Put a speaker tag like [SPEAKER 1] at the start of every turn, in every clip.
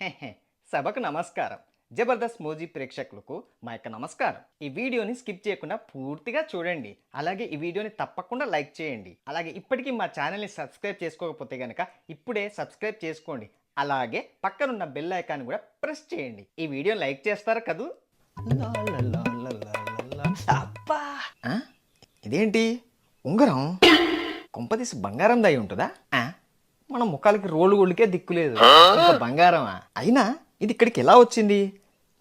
[SPEAKER 1] హెహె, సభకు నమస్కారం. జబర్దస్త్ మోజీ ప్రేక్షకులకు మా యొక్క నమస్కారం. ఈ వీడియోని స్కిప్ చేయకుండా పూర్తిగా చూడండి. అలాగే ఈ వీడియోని తప్పకుండా లైక్ చేయండి. అలాగే ఇప్పటికీ మా ఛానల్ని సబ్స్క్రైబ్ చేసుకోకపోతే కనుక ఇప్పుడే సబ్స్క్రైబ్ చేసుకోండి. అలాగే పక్కనున్న బెల్ ఐకాన్ కూడా ప్రెస్ చేయండి. ఈ వీడియోని లైక్ చేస్తారు కదూ? అబ్బా, ఇదేంటి ఉంగరం? కొంపదీసి బంగారం దయ ఉంటుందా? మన ముఖాలకి రోలు గోళ్ళకే దిక్కులేదు, ఇంకా బంగారమా? అయినా ఇది ఇక్కడికి ఎలా వచ్చింది?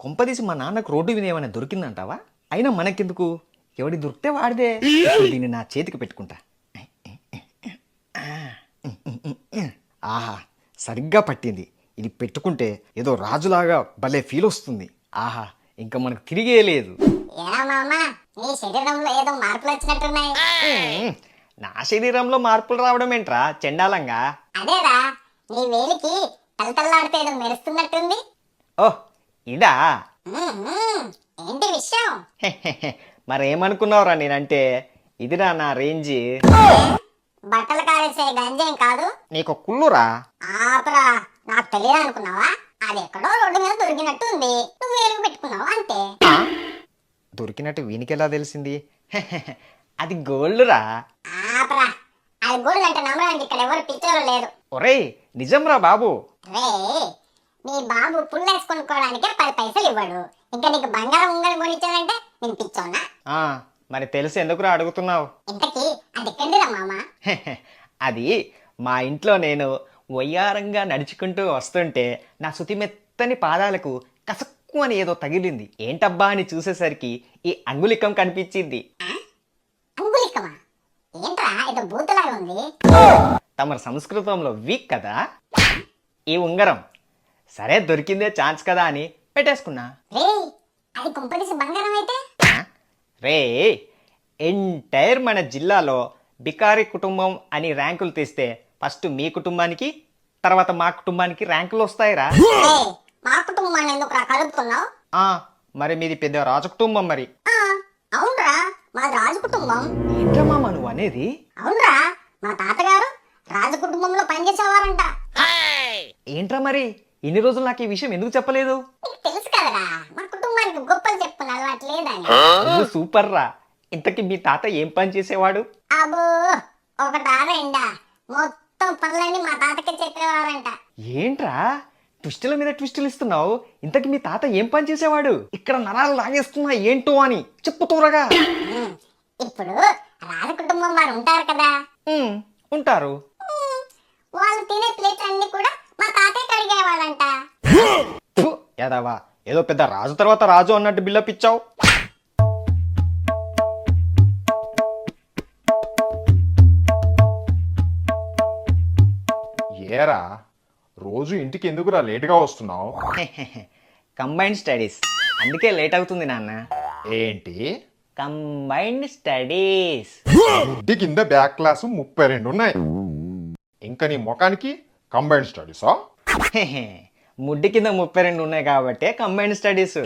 [SPEAKER 1] కొంపదీసి మా నాన్నకు రోడ్డు మీద ఏమైనా దొరికిందంటావా? అయినా మనకెందుకు, ఎవడి దొరికితే వాడిదే. దీన్ని నా చేతికి పెట్టుకుంటా. ఆహా, సరిగ్గా పట్టింది. ఇది పెట్టుకుంటే ఏదో రాజులాగా భలే ఫీల్ వస్తుంది. ఆహా, ఇంకా మనకు తిరిగే లేదు. నా శరీరంలో మార్పులు రావడం ఏంట్రా చండాలంగా?
[SPEAKER 2] అదేరా, నీ వేలికి తలతల్లాడితే ఏదో మెరుస్తున్నట్టుంది.
[SPEAKER 1] ఓహ్, ఇదా?
[SPEAKER 2] ఏంటి విషయం?
[SPEAKER 1] మరేమనుకున్నావురా నేనంటే? ఇదిరా నా రేంజ్.
[SPEAKER 2] బట్టలు కారేసే గంజేం కాదు.
[SPEAKER 1] నీకు కుళ్ళురా?
[SPEAKER 2] ఆపరా, నాకు తెలియదు అనుకున్నావా? అది ఎక్కడో రోడ్డు మీద దొరికినట్టు ఉంది, నువ్వు వేలుగు పెట్టుకున్నావు అంతే.
[SPEAKER 1] దొరికినట్టు వీనికెలా తెలిసింది? అది గోల్డ్రా.
[SPEAKER 2] ఆపరా, అది గోల్డ్ అంటే నమ్మడానికి ఇక్కడ ఎవరు పిచ్చోరు లేరు.
[SPEAKER 1] ఒరేయ్, నిజంరా బాబు.
[SPEAKER 2] రే, నీ బాబు పుల్లేసి కొనుక్కోవడానికి 10 పైసలు ఇవ్వడు, ఇంకా నీకు బంగారం ఉంగరం కొనిచ్చాడంటే నేను పిచ్చోనా?
[SPEAKER 1] మరి తెలిసి ఎందుకురా అడుగుతున్నావు?
[SPEAKER 2] ఇంతకీ అది ఎక్కడిరా మామ?
[SPEAKER 1] అది మా ఇంట్లో నేను వయ్యారంగా నడుచుకుంటూ వస్తుంటే నా శుతిమెత్తని పాదాలకు కసక్కు అని ఏదో తగిలింది. ఏంటబ్బా అని చూసేసరికి ఈ అంగుళికం కనిపించింది.
[SPEAKER 2] అంగుళికమా? ఏంట్రా, ఏదో బూతులాగా ఉంది.
[SPEAKER 1] తమ సంస్కృతంలో వీక్ కదా. ఈ ఉంగరం సరే దొరికిందే ఛాన్స్ కదా అని పెట్టేసుకున్నా.
[SPEAKER 2] రే, అది కొంపదీసి బంగారం అయితే?
[SPEAKER 1] రే, ఎంటైర్ మన జిల్లాలో బికారి కుటుంబం అని ర్యాంకులు తీస్తే ఫస్ట్ మీ కుటుంబానికి, తర్వాత మా కుటుంబానికి ర్యాంకులు వస్తాయిరా.
[SPEAKER 2] మా కుటుంబాన్ని ఎందుకు కలుపుతున్నావు?
[SPEAKER 1] మరి మీది పెద్ద రాజ కుటుంబం మరి.
[SPEAKER 2] అవునరా, మా రాజు కుటుంబం.
[SPEAKER 1] ఏంట్రా మామ నువ్వు అనేది?
[SPEAKER 2] అవునరా, మా తాతగారు రాజు కుటుంబంలో పనిచేసేవారంట.
[SPEAKER 1] ఏంట్రా మరి ఇన్ని రోజులు నాకు ఈ విషయం ఎందుకు చెప్పలేదు?
[SPEAKER 2] తెలుసు కదరా, మా కుటుంబానికి గొప్పలు చెప్పుకున్న అలవాటు లేదని.
[SPEAKER 1] సూపర్ రా. ఇంతకీ మీ తాత ఏం పని చేసేవాడు?
[SPEAKER 2] అబ్బో, ఒకటా రెండా, మొత్తం పనులన్నీ మా తాతకే చెప్పేవారంట.
[SPEAKER 1] ఏంట్రా ట్విస్టుల మీద ట్విస్టులు ఇస్తున్నావు? ఇంతకీ మీ తాత ఏం పని చేసేవాడు? ఇక్కడ నరాలు లాగేస్తున్నా ఏంటో అని చెప్పు త్వరగా.
[SPEAKER 2] ఇప్పుడు రాజ కుటుంబం వారు ఉంటారు కదా.
[SPEAKER 1] ఉంటారు.
[SPEAKER 2] వాళ్ళు తినే ప్లేట్ అన్ని కూడా మా తాతయ్య కడిగేవాళ్ళంట.
[SPEAKER 1] యాదవా, ఏదో పెద్ద రాజు తర్వాత రాజు అన్నట్టు బిల్డప్ ఇచ్చావు.
[SPEAKER 3] ఏరా, రోజు ఇంటికి ఎందుకురా లేటుగా వస్తున్నావు?
[SPEAKER 1] కంబైన్డ్ స్టడీస్, అందుకే లేట్ అవుతుంది నాన్న.
[SPEAKER 3] ఏంటి
[SPEAKER 1] కంబైన్డ్ స్టడీస్?
[SPEAKER 3] ఇంటి కింద బ్యాక్ క్లాసు 32 ఉన్నాయి, ఇంకా నీ ముఖానికి కంబైన్డ్ స్టడీసా?
[SPEAKER 1] ముడ్డి కింద 32 ఉన్నాయి కాబట్టి కంబైన్డ్ స్టడీస్.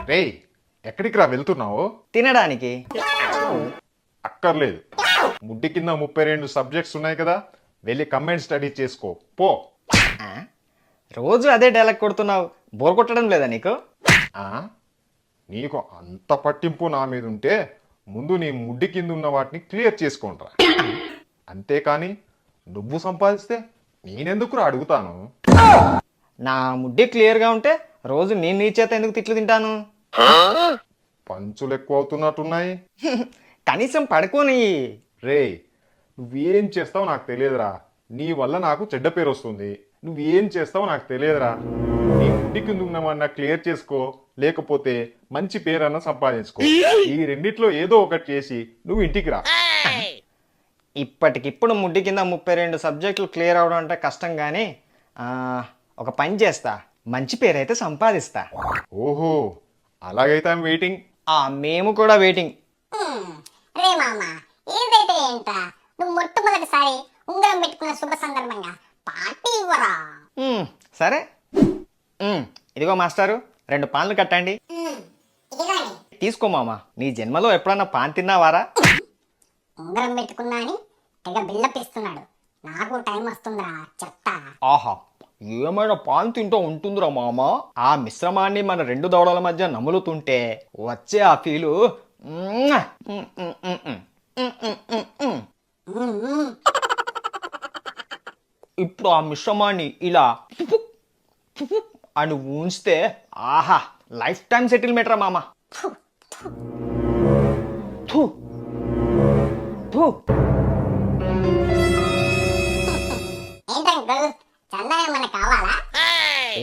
[SPEAKER 3] రేయ్, ఎక్కడికి రా వెళ్తున్నావు?
[SPEAKER 1] తినడానికి.
[SPEAKER 3] అక్కర్లేదు, ముడ్డి కింద 32 సబ్జెక్ట్స్ ఉన్నాయి కదా, వెళ్ళి కంబైన్డ్ స్టడీస్ చేసుకో పో.
[SPEAKER 1] రోజు అదే డైలాగ్ కొడుతున్నావు, బోర్ కొట్టడం లేదా నీకు?
[SPEAKER 3] నీకు అంత పట్టింపు నా మీద ఉంటే ముందు నీ ముడ్డి కింద ఉన్న వాటిని క్లియర్ చేసుకోండిరా. అంతేకాని నువ్వు సంపాదిస్తే నేనెందుకురా అడుగుతాను?
[SPEAKER 1] నా ముడ్డి క్లియర్గా ఉంటే రోజు నేను నీ చేత ఎందుకు తిట్లు తింటాను?
[SPEAKER 3] పంచులు ఎక్కువ అవుతున్నట్టున్నాయి.
[SPEAKER 1] కనీసం పడుకోని.
[SPEAKER 3] రే, నువ్వేం చేస్తావు నాకు తెలియదురా, నీ వల్ల నాకు చెడ్డ పేరు వస్తుంది. నువ్వేం చేస్తావు నాకు తెలియదురా. నీ ముడ్డి కింద ఉన్నవన్నా క్లియర్ చేసుకో, లేకపోతే మంచి పేరన్నా సంపాదించుకో. ఈ రెండిట్లో ఏదో ఒకటి చేసి నువ్వు ఇంటికి రా.
[SPEAKER 1] ఇప్పటికిప్పుడు ముడ్డి కింద 32 సబ్జెక్టులు క్లియర్ అవడం అంటే కష్టం, కానీ ఒక పని చేస్తా, మంచి పేరైతే సంపాదిస్తా.
[SPEAKER 3] ఓహో, అలాగైతే ఐమ్ వెయిటింగ్.
[SPEAKER 1] మేము కూడా వెయిటింగ్.
[SPEAKER 2] రే మామ, ఏదైతే ఏంటా, నువ్వు మొట్టమొదటిసారి ఉంగరం పెట్టుకున్న శుభ సందర్భంగా పార్టీ ఇవ్వరా?
[SPEAKER 1] సరే, ఇదిగో మాస్టారు, 2 పాన్లు కట్టండి. తీసుకో మామ, నీ జన్మలో ఎప్పుడన్నా పాన్ తిన్నావారా?
[SPEAKER 2] ఉంగరం పెట్టుకున్నా అని తెగ బిల్డప్ ఇస్తున్నాడు. నాకు టైం వస్తుందిరా, చెప్తా.
[SPEAKER 1] ఆహా, ఏమైనా పాలు తింటూ ఉంటుందిరా మామ. ఆ మిశ్రమాన్ని మన రెండు దవడల మధ్య నములుతుంటే వచ్చే ఆ ఫీలు ఇప్పుడు ఆ మిశ్రమాన్ని ఇలా అని ఉంచితే ఆహా లైఫ్ టైం సెటిల్మెంట్ రా మామ. థు. థు.
[SPEAKER 2] ఏంటంకుల్ చందా ఏమన్నా కావాలా?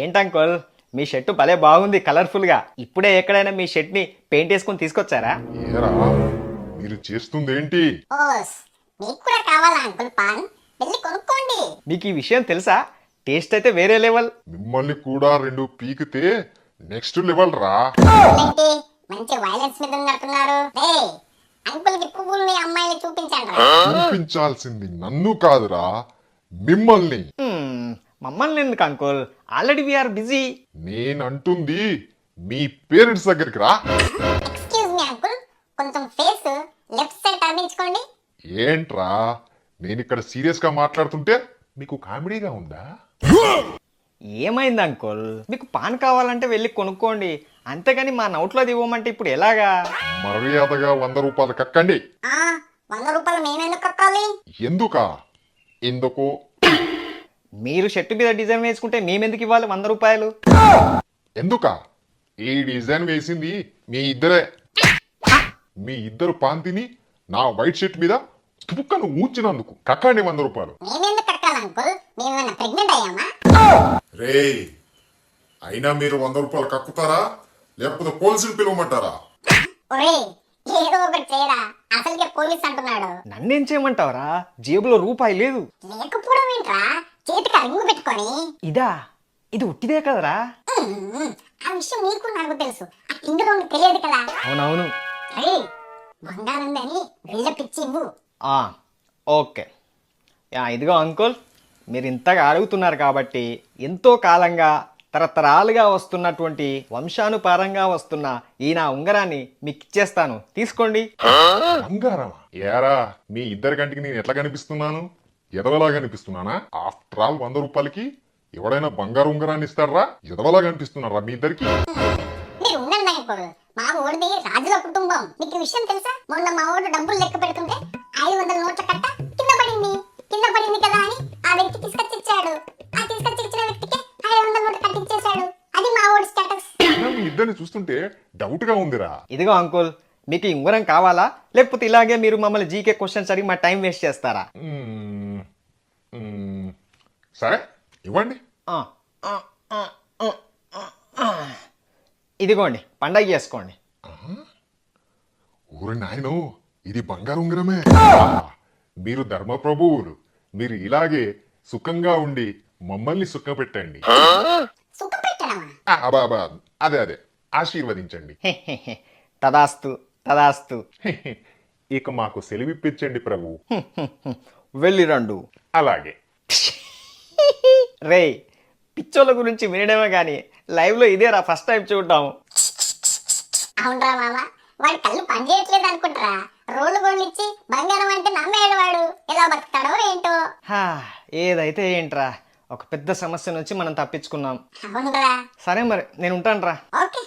[SPEAKER 1] ఏంటంకోల్ మీ షర్టు భలే బాగుంది కలర్ఫుల్ గా. ఇప్పుడే ఎక్కడైనా మీ షర్ట్ ని పెయింట్ వేసుకొని తీసుకొచ్చారా?
[SPEAKER 3] ఏరా మీరు చేస్తుందేంటి?
[SPEAKER 2] ఓస్ మీకు కూడా కావాలా అంకుల్ పాన్? వెళ్ళి కొనుక్కోండి.
[SPEAKER 1] మీకు ఈ విషయం తెలుసా? టేస్ట్ అయితే వేరే లెవెల్.
[SPEAKER 3] మిమ్మల్ని కూడా రెండు పీకితే నెక్స్ట్ లెవెల్ రా.
[SPEAKER 2] ఏంటి మంచి వైలెన్స్ మీద ఉన్నట్టున్నారు. అంకుల్ కి పువ్వుల్ని అమ్మాయిని చూపించండి.
[SPEAKER 3] చూపించాల్సింది నన్ను కాదురా మిమ్మల్ని.
[SPEAKER 1] మమ్మల్ని ఎందుకు అంకుల్? Already we're busy.
[SPEAKER 3] నేనంటుంది మీ పేరెంట్స్ దగ్గరికి రా.
[SPEAKER 2] ఎక్స్క్యూజ్ మీ అంకుల్, కొంచెం ఫేస్ లెఫ్ట్ సైడ్ టర్నించుకోండి.
[SPEAKER 3] ఏంట్రా నేను ఇక్కడ సీరియస్ గా మాట్లాడుతుంటే మీకు కామెడీగా ఉందా?
[SPEAKER 1] ఏమైంది అంకుల్? మీకు పాన్ కావాలంటే వెళ్ళి కొనుక్కోండి, అంతేగాని మా నోట్లో ఇవ్వమంటే ఇప్పుడు ఎలాగా?
[SPEAKER 3] మర్యాదగా 100 రూపాయలు కక్కండి.
[SPEAKER 2] 100 రూపాయలు మేమెందుకు కట్టాలి?
[SPEAKER 3] ఎందుకా? ఎందుకు?
[SPEAKER 1] మీరు షర్టు మీద డిజైన్ వేసుకుంటే మేమెందుకు ఇవ్వాలి 100 రూపాయలు?
[SPEAKER 3] ఎందుకా? ఈ డిజైన్ వేసింది మీ ఇద్దరే. మీ ఇద్దరు పాన్ తిని నా వైట్ షర్ట్ మీద తుపుక్కను ఊచినందుకు కక్కండి 100 రూపాయలు.
[SPEAKER 2] మేమెందుకు కట్టాలి అంకుల్? మేమేమైనా ప్రెగ్నెంట్ అయ్యామా?
[SPEAKER 4] రే అయినా మీరు 100 రూపాయలు కక్కుతారా లేకపోతే పోలీసులు పిలవమంటారా?
[SPEAKER 2] ఒరేయ్ ఏదో ఒకటి చేయరా, అసలుకే పోలీస్ అంటున్నాడు.
[SPEAKER 1] నన్నేం చేయమంటావరా? జేబులో రూపాయి లేదు.
[SPEAKER 2] లేకపోవడం ఏంట్రా, చేతికి రింగు పెట్టుకొని.
[SPEAKER 1] ఇదా? ఇది ఉట్టిదే కదరా?
[SPEAKER 2] ఆ విషయం నీకు నాకు తెలుసు, ఆ ఇందులో తెలియదు కదా.
[SPEAKER 1] అవునవును.
[SPEAKER 2] రేయ్ బంగారం అని వెళ్ళపిచ్చి ఇవ్వు.
[SPEAKER 1] ఓకే. ఇదిగో అంకుల్, మీరు ఇంతగా అడుగుతున్నారు కాబట్టి ఎంతో కాలంగా తరతరాలుగా వస్తున్నటువంటి వంశానుపారంగా వస్తున్న ఈ నా ఉంగరాన్ని మీకు ఇచ్చేస్తాను, తీసుకోండి.
[SPEAKER 3] బంగారమా? ఏరా మీ ఇద్దరి కంటికి నేను ఎట్లా కనిపిస్తున్నాను? ఎదవలా కనిపిస్తున్నానా? ఆఫ్టర్ ఆల్ 100 రూపాయలకి ఎవడైనా బంగారు ఉంగరాన్ని ఇస్తారా? ఎదవలా కనిపిస్తున్నారా మీ ఇద్దరికి?
[SPEAKER 2] మీరు ఉండండి అంకుల్, మా ఊరిది రాజుల కుటుంబం. నీకు ఈ విషయం తెలుసా? మొన్న మా ఊరు డబ్బులు లెక్క పెడుతుంటే 500 నోట్ల కట్ట కింద పడింది కదా అని ఆ వ్యక్తి తీసుకొచ్చి ఇచ్చాడు. ఆ తీసుకొచ్చి ఇచ్చిన వ్యక్తికి 500 నోట్లు కట్టించేశాడు. అది మా ఊరి స్టేటస్.
[SPEAKER 3] మీ ఇద్దరిని చూస్తుంటే డౌట్ గా ఉందిరా.
[SPEAKER 1] ఇదిగో అంకుల్, మీకు ఈ ఉంగరం కావాలా, లేకపోతే ఇలాగే మీరు మమ్మల్ని జీకే క్వశ్చన్స్ అడిగి మా టైం వేస్ట్ చేస్తారా?
[SPEAKER 3] సరే ఇవ్వండి.
[SPEAKER 1] ఇదిగోండి, పండగ చేసుకోండి.
[SPEAKER 3] ఊరి నాయను ఇది బంగారు ఉంగరమే. మీరు ధర్మప్రభువులు, మీరు ఇలాగే సుఖంగా ఉండి మమ్మల్ని సుఖ పెట్టండి.
[SPEAKER 2] సుఖ పెట్టడమా?
[SPEAKER 3] అబా అదే ఆశీర్వదించండి.
[SPEAKER 1] తదాస్తు తదాస్తు.
[SPEAKER 3] ఇక మాకు సెలవిప్పించండి ప్రభు.
[SPEAKER 1] వెళ్ళిరండు.
[SPEAKER 3] అలాగే.
[SPEAKER 1] రే పిచ్చోళ్ళ గురించి వినడమే కానీ లైవ్లో ఇదేరా ఫస్ట్ టైం చూడటం.
[SPEAKER 2] అవునరా మామ, వాడి కళ్ళు పనిచేయట్లేదు అనుకుంటారా. రోడ్లు గోళ్ళిచ్చి బంగారం అంటే నమ్మేడు వాడు. ఎలా బతుకుతాడో ఏంటో.
[SPEAKER 1] ఏదైతే ఏంట్రా, ఒక పెద్ద సమస్య నుంచి మనం తప్పించుకున్నాం.
[SPEAKER 2] అవునరా.
[SPEAKER 1] సరే మరి నేను ఉంటాను రా.
[SPEAKER 2] ఓకే.